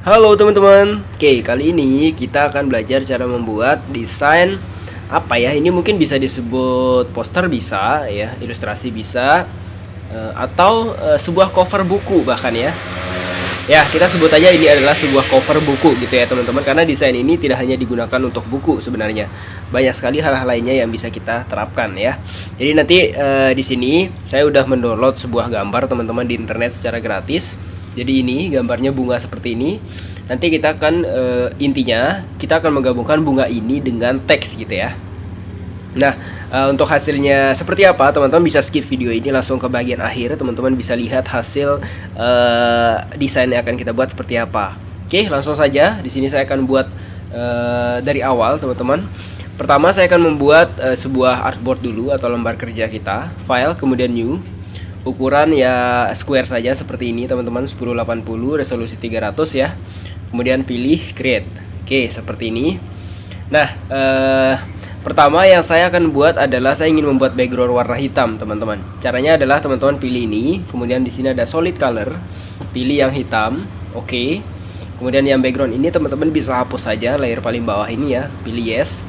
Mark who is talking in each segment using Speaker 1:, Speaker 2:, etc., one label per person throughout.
Speaker 1: Halo teman-teman. Oke, kali ini kita akan belajar cara membuat desain apa ya? Ini mungkin bisa disebut poster bisa ya, ilustrasi bisa atau sebuah cover buku bahkan ya. Ya, kita sebut aja ini adalah sebuah cover buku gitu ya, teman-teman, karena desain ini tidak hanya digunakan untuk buku sebenarnya. Banyak sekali hal-hal lainnya yang bisa kita terapkan ya. Jadi nanti di sini saya udah mendownload sebuah gambar teman-teman di internet secara gratis. Jadi ini gambarnya bunga seperti ini. Nanti kita akan intinya kita akan menggabungkan bunga ini dengan teks gitu ya. Nah, untuk hasilnya seperti apa, teman-teman bisa skip video ini langsung ke bagian akhir. Teman-teman bisa lihat hasil desain yang akan kita buat seperti apa. Oke, langsung saja. Di sini saya akan buat dari awal, teman-teman. Pertama saya akan membuat sebuah artboard dulu atau lembar kerja kita. File, kemudian new. Ukuran ya square saja seperti ini teman-teman, 1080 resolusi 300 ya. Kemudian pilih create. Oke, seperti ini. Nah, pertama yang saya akan buat adalah saya ingin membuat background warna hitam teman-teman. Caranya adalah teman-teman pilih ini, kemudian di sini ada solid color, pilih yang hitam. Oke. Kemudian yang background ini teman-teman bisa hapus saja layer paling bawah ini ya, pilih yes.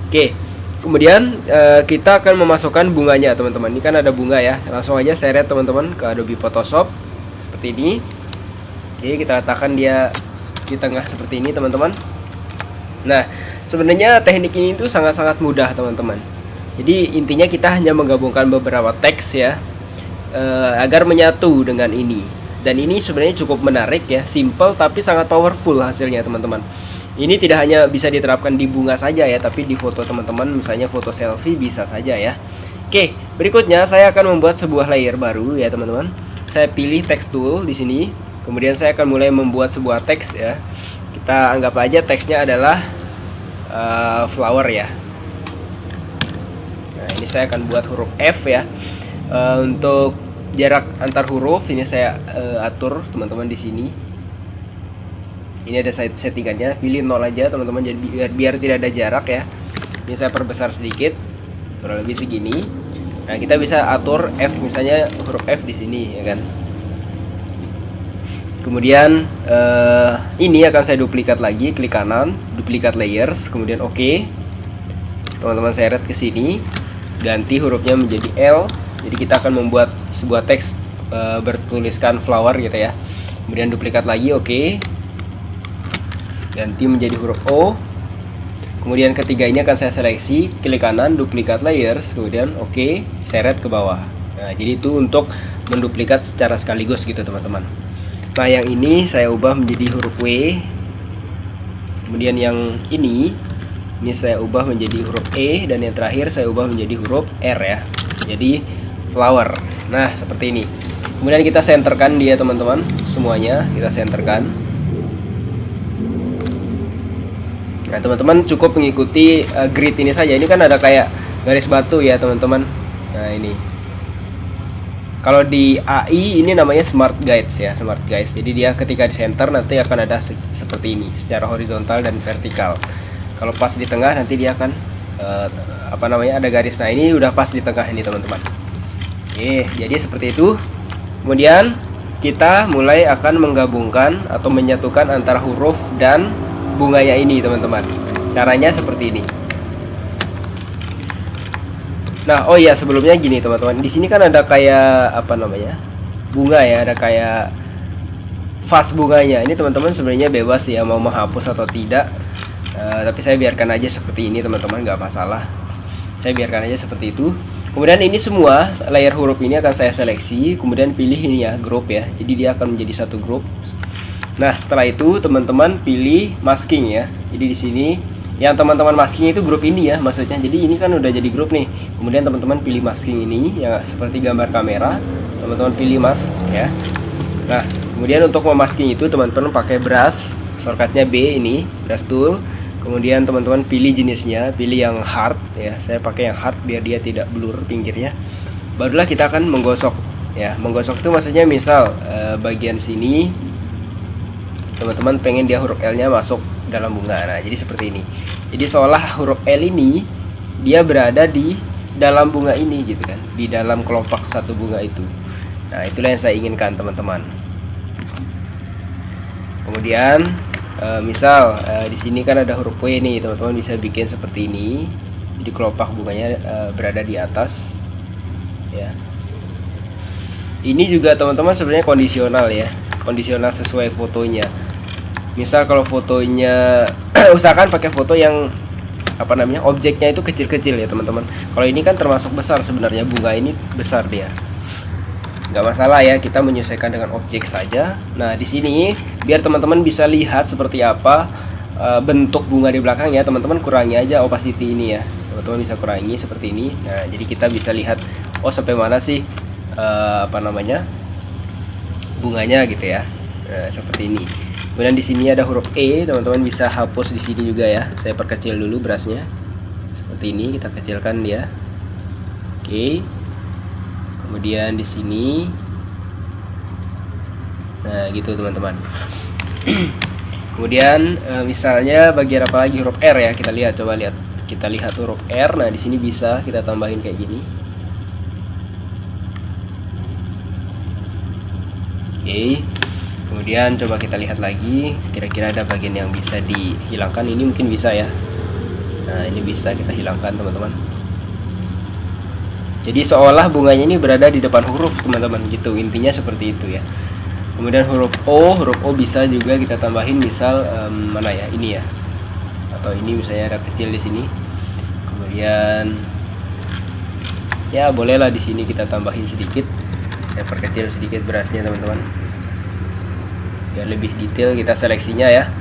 Speaker 1: Oke. Kemudian kita akan memasukkan bunganya teman-teman. Ini kan ada bunga ya. Langsung aja seret teman-teman ke Adobe Photoshop seperti ini. Oke, kita letakkan dia di tengah seperti ini teman-teman. Nah, sebenarnya teknik ini itu sangat-sangat mudah teman-teman. Jadi intinya kita hanya menggabungkan beberapa teks ya agar menyatu dengan ini. Dan ini sebenarnya cukup menarik ya, simple tapi sangat powerful hasilnya teman-teman. Ini tidak hanya bisa diterapkan di bunga saja ya, tapi di foto teman-teman, misalnya foto selfie bisa saja ya. Oke, berikutnya saya akan membuat sebuah layer baru ya teman-teman. Saya pilih text tool di sini. Kemudian saya akan mulai membuat sebuah teks ya. Kita anggap aja teksnya adalah flower ya. Nah, ini saya akan buat huruf F ya. Untuk jarak antar huruf ini saya atur teman-teman di sini. Ini ada settingannya, pilih 0 aja teman-teman, jadi biar tidak ada jarak ya. Ini saya perbesar sedikit, kurang lebih segini. Nah, kita bisa atur F, misalnya huruf F di sini ya kan. Kemudian ini akan saya duplikat lagi, klik kanan, duplikat layers, kemudian oke. Teman-teman seret ke sini, ganti hurufnya menjadi L. Jadi kita akan membuat sebuah teks bertuliskan flower gitu ya. Kemudian duplikat lagi, oke. Ganti menjadi huruf O. Kemudian ketiga ini akan saya seleksi, klik kanan, duplikat layers, kemudian oke, seret ke bawah. Nah, jadi itu untuk menduplikat secara sekaligus gitu teman-teman. Nah, yang ini saya ubah menjadi huruf W. Kemudian yang ini saya ubah menjadi huruf E, dan yang terakhir saya ubah menjadi huruf R ya. Jadi flower. Nah, seperti ini. Kemudian kita centerkan dia teman-teman, semuanya kita centerkan. Nah, teman-teman cukup mengikuti grid ini saja. Ini kan ada kayak garis batu ya teman-teman. Nah, ini kalau di AI ini namanya smart guides ya, smart guides. Jadi dia ketika di center nanti akan ada seperti ini secara horizontal dan vertikal. Kalau pas di tengah nanti dia akan ada garis. Nah, ini udah pas di tengah ini teman-teman. Oke, jadi seperti itu. Kemudian kita mulai akan menggabungkan atau menyatukan antara huruf dan bunganya ini teman-teman. Caranya seperti ini. Nah, oh iya, sebelumnya gini teman-teman. Di sini kan ada kayak bunga ya, ada kayak vas bunganya. Ini teman-teman sebenarnya bebas ya mau menghapus atau tidak. Tapi saya biarkan aja seperti ini teman-teman, nggak masalah. Saya biarkan aja seperti itu. Kemudian ini semua layer huruf ini akan saya seleksi, kemudian pilih ini ya, group ya. Jadi dia akan menjadi satu grup. Nah, setelah itu teman-teman pilih masking ya. Jadi di sini yang teman-teman masking itu grup ini ya, maksudnya. Jadi ini kan udah jadi grup nih. Kemudian teman-teman pilih masking ini yang seperti gambar kamera. Teman-teman pilih mask ya. Nah, kemudian untuk memasking itu teman-teman pakai brush, shortcutnya B ini, brush tool. Kemudian teman-teman pilih jenisnya, pilih yang hard ya. Saya pakai yang hard biar dia tidak blur pinggirnya. Barulah kita akan menggosok ya. Menggosok itu maksudnya misal bagian sini teman-teman pengen dia huruf L nya masuk dalam bunga. Nah, jadi seperti ini. Jadi seolah huruf L ini dia berada di dalam bunga ini gitu kan, di dalam kelopak satu bunga itu. Nah, itulah yang saya inginkan teman-teman. Kemudian misal di sini kan ada huruf W nih, teman-teman bisa bikin seperti ini. Jadi kelopak bunganya berada di atas ya. Ini juga teman-teman sebenarnya kondisional ya, kondisional sesuai fotonya. Misal kalau fotonya usahakan pakai foto yang objeknya itu kecil-kecil ya teman-teman. Kalau ini kan termasuk besar sebenarnya, bunga ini besar dia, nggak masalah ya, kita menyesuaikan dengan objek saja. Nah di sini biar teman-teman bisa lihat seperti apa bentuk bunga di belakangnya, teman-teman kurangi aja opacity ini ya, teman-teman bisa kurangi seperti ini. Nah jadi kita bisa lihat sampai mana sih bunganya gitu ya. Nah, seperti ini. Kemudian di sini ada huruf E, teman-teman bisa hapus di sini juga ya. Saya perkecil dulu brushnya. Seperti ini kita kecilkan dia. Oke. Kemudian di sini. Nah, gitu teman-teman. Kemudian misalnya bagian apa lagi, huruf R ya, kita lihat, coba lihat. Kita lihat huruf R. Nah, di sini bisa kita tambahin kayak gini. Oke. Kemudian coba kita lihat lagi, kira-kira ada bagian yang bisa dihilangkan. Ini mungkin bisa ya. Nah ini bisa kita hilangkan teman-teman. Jadi seolah bunganya ini berada di depan huruf teman-teman gitu, intinya seperti itu ya. Kemudian huruf O bisa juga kita tambahin, misal mana ya, ini ya, atau ini misalnya ada kecil di sini. Kemudian ya bolehlah di sini kita tambahin sedikit, saya perkecil sedikit brushnya teman-teman. Ya lebih detail kita seleksinya ya.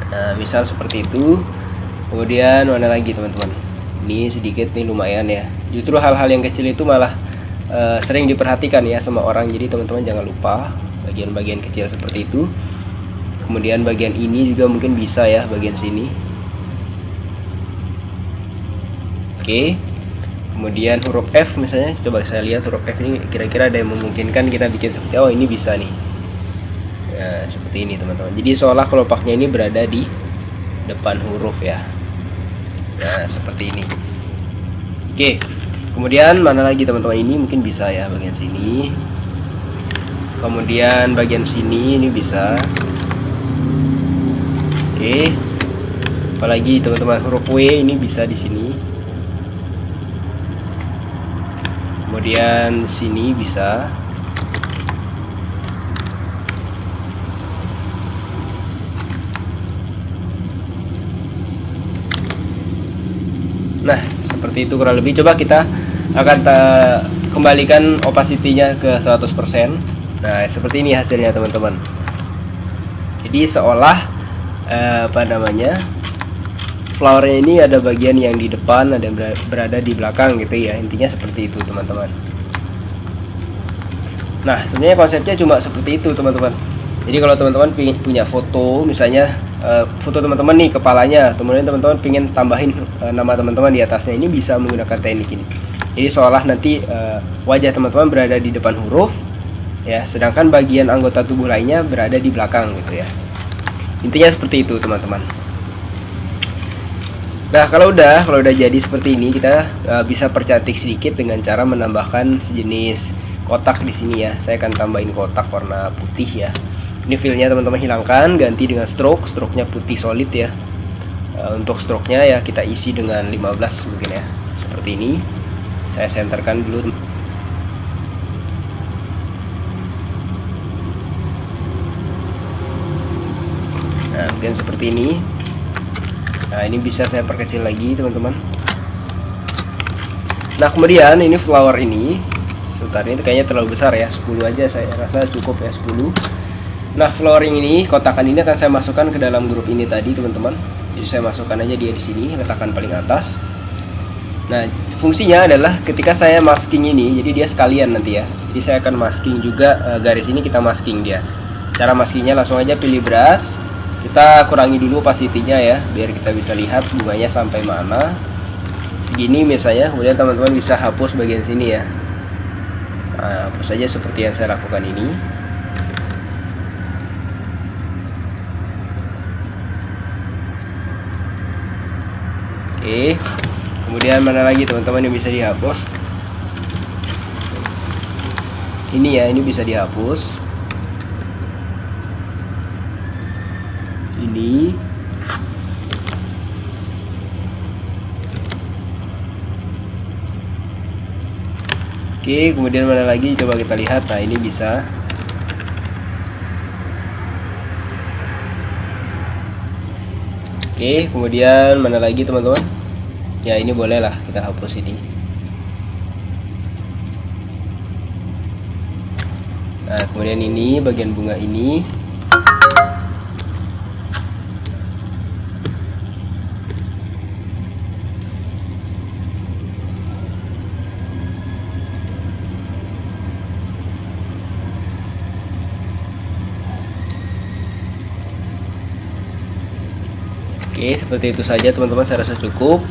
Speaker 1: Nah misal seperti itu. Kemudian mana lagi teman-teman, ini sedikit nih lumayan ya. Justru hal-hal yang kecil itu malah sering diperhatikan ya sama orang. Jadi teman-teman jangan lupa bagian-bagian kecil seperti itu. Kemudian bagian ini juga mungkin bisa ya, bagian sini. Oke. Kemudian huruf F misalnya, coba saya lihat huruf F ini kira-kira ada yang memungkinkan kita bikin seperti ini bisa nih ya, seperti ini teman-teman. Jadi seolah kelopaknya ini berada di depan huruf ya. Nah seperti ini. Oke. Kemudian mana lagi teman-teman, ini mungkin bisa ya, bagian sini. Kemudian bagian sini ini bisa. Oke. Apalagi teman-teman, huruf W ini bisa di sini. Kemudian sini bisa. Nah seperti itu kurang lebih. Coba kita akan kembalikan opacity-nya ke 100%. Nah seperti ini hasilnya teman-teman. Jadi seolah flowernya ini ada bagian yang di depan, ada yang berada di belakang gitu ya, intinya seperti itu teman-teman. Nah sebenarnya konsepnya cuma seperti itu teman-teman. Jadi kalau teman-teman punya foto, misalnya foto teman-teman nih kepalanya, kemudian teman-teman pengen tambahin nama teman-teman di atasnya, ini bisa menggunakan teknik ini. Jadi seolah nanti wajah teman-teman berada di depan huruf ya, sedangkan bagian anggota tubuh lainnya berada di belakang gitu ya. Intinya seperti itu teman-teman. Nah kalau udah jadi seperti ini, kita bisa percantik sedikit dengan cara menambahkan sejenis kotak di sini ya. Saya akan tambahin kotak warna putih ya. Ini fillnya teman-teman hilangkan, ganti dengan stroke-nya putih solid ya. Untuk stroke-nya ya kita isi dengan 15 mungkin ya, seperti ini. Saya senterkan dulu. Nah mungkin seperti ini. Nah ini bisa saya perkecil lagi teman-teman. Nah kemudian ini flower ini, sebentar, ini kayaknya terlalu besar ya, 10 aja saya rasa cukup ya, 10. Nah flooring ini, kotakan ini akan saya masukkan ke dalam grup ini tadi teman-teman. Jadi saya masukkan aja dia di sini, letakkan paling atas. Nah fungsinya adalah ketika saya masking ini, jadi dia sekalian nanti ya. Jadi saya akan masking juga garis ini, kita masking dia. Cara maskingnya langsung aja pilih brush. Kita kurangi dulu opacity-nya ya, biar kita bisa lihat bunganya sampai mana. Segini misalnya, kemudian teman-teman bisa hapus bagian sini ya. Nah, hapus saja seperti yang saya lakukan ini. Oke. Kemudian mana lagi teman-teman yang bisa dihapus? Ini ya, ini bisa dihapus. ini. Oke, kemudian mana lagi, coba kita lihat. Nah, ini bisa. Oke, kemudian mana lagi teman-teman? Ya, ini boleh lah kita hapus ini. Nah, kemudian ini bagian bunga ini. Oke, seperti itu saja teman-teman, saya rasa cukup.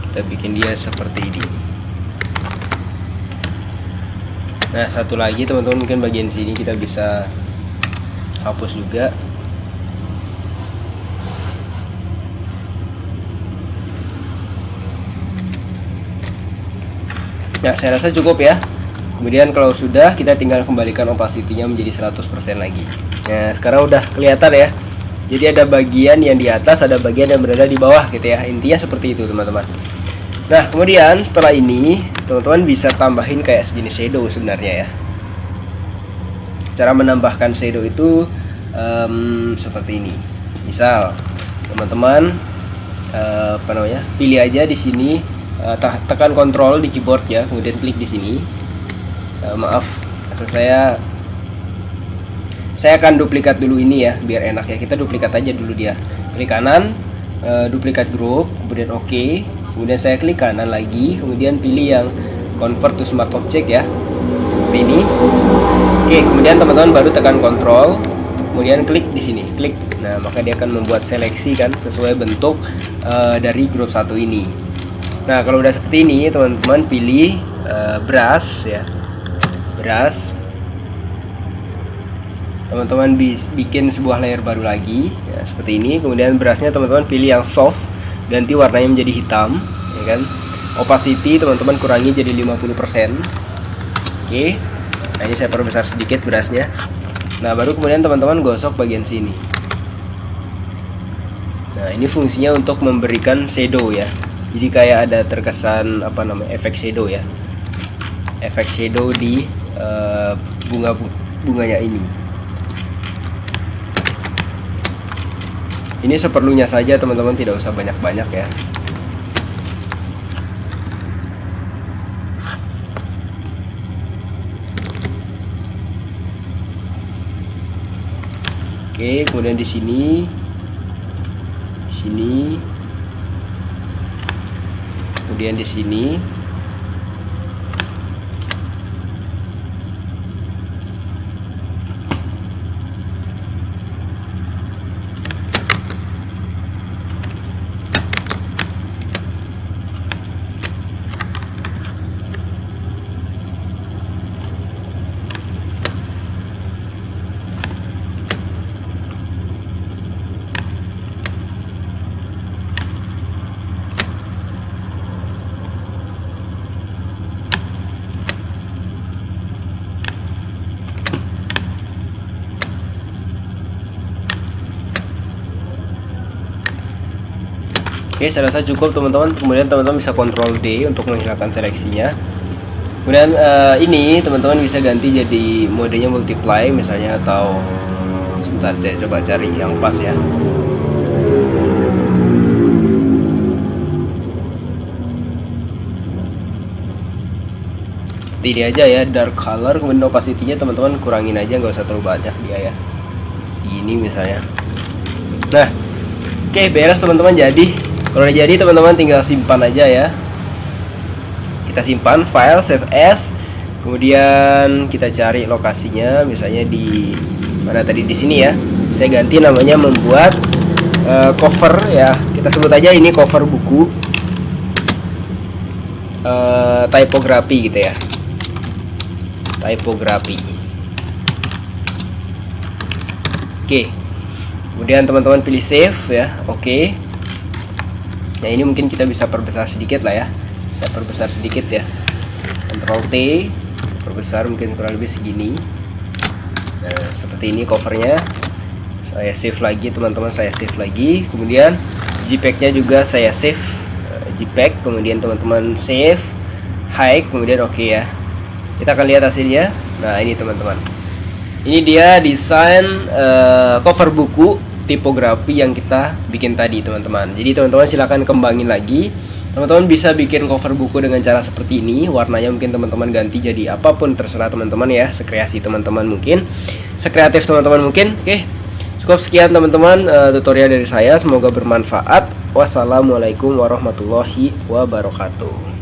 Speaker 1: Kita bikin dia seperti ini. Nah, satu lagi teman-teman, mungkin bagian sini kita bisa hapus juga. Nah, saya rasa cukup ya. Kemudian kalau sudah, kita tinggal kembalikan opacity-nya menjadi 100% lagi. Nah, sekarang udah kelihatan ya. Jadi ada bagian yang di atas, ada bagian yang berada di bawah gitu ya. Intinya seperti itu teman-teman. Nah, kemudian setelah ini teman-teman bisa tambahin kayak sejenis shadow sebenarnya ya. Cara menambahkan shadow itu seperti ini. Misal teman-teman pilih aja di sini, tekan Ctrl di keyboard ya, kemudian klik di sini. Maaf, maksud saya akan duplikat dulu ini ya, biar enak ya. Kita duplikat aja dulu dia. Klik kanan, duplikat group, kemudian oke. Kemudian saya klik kanan lagi, kemudian pilih yang convert to smart object ya, seperti ini. Oke, kemudian teman-teman baru tekan Ctrl, kemudian klik di sini, klik. Nah, maka dia akan membuat seleksi kan sesuai bentuk dari grup satu ini. Nah, kalau udah seperti ini, teman-teman pilih brush ya, brush. Teman-teman bikin sebuah layer baru lagi ya, seperti ini. Kemudian brushnya teman-teman pilih yang soft, ganti warnanya menjadi hitam ya kan. Opacity teman-teman kurangi jadi 50%. Oke, nah ini saya perbesar sedikit brushnya. Nah, baru kemudian teman-teman gosok bagian sini. Nah, ini fungsinya untuk memberikan shadow ya. Jadi kayak ada terkesan efek shadow ya, efek shadow di bunganya ini. Ini seperlunya saja teman-teman, tidak usah banyak-banyak ya. Oke, kemudian di sini, kemudian di sini. Oke, saya rasa cukup teman-teman. Kemudian teman-teman bisa Ctrl D untuk menghilangkan seleksinya. Kemudian ini teman-teman bisa ganti jadi modenya multiply misalnya, atau sebentar saya coba cari yang pas ya. Ini aja ya, dark color. Kemudian opacity-nya teman-teman kurangin aja, nggak usah terlalu banyak dia ya. Ini misalnya. Nah, oke, beres teman-teman. Jadi kalau udah jadi teman-teman tinggal simpan aja ya. Kita simpan file, save as. Kemudian kita cari lokasinya, misalnya di mana tadi, di sini ya. Saya ganti namanya membuat cover ya. Kita sebut aja ini cover buku typography gitu ya. Typography. Oke. Kemudian teman-teman pilih save ya. Oke. Nah, ini mungkin kita bisa perbesar sedikit lah ya. Saya perbesar sedikit ya. Ctrl T, perbesar mungkin kurang lebih segini. Nah, seperti ini covernya. Saya save lagi teman-teman, saya save lagi. Kemudian JPEG-nya juga saya save, JPEG. Kemudian teman-teman save, hide, kemudian oke ya. Kita akan lihat hasilnya. Nah ini teman-teman, ini dia desain cover buku tipografi yang kita bikin tadi teman-teman. Jadi teman-teman silahkan kembangin lagi. Teman-teman bisa bikin cover buku dengan cara seperti ini. Warnanya mungkin teman-teman ganti jadi apapun, terserah teman-teman ya, sekreasi teman-teman mungkin, sekreatif teman-teman mungkin. Oke, cukup sekian teman-teman tutorial dari saya, semoga bermanfaat. Wassalamualaikum warahmatullahi wabarakatuh.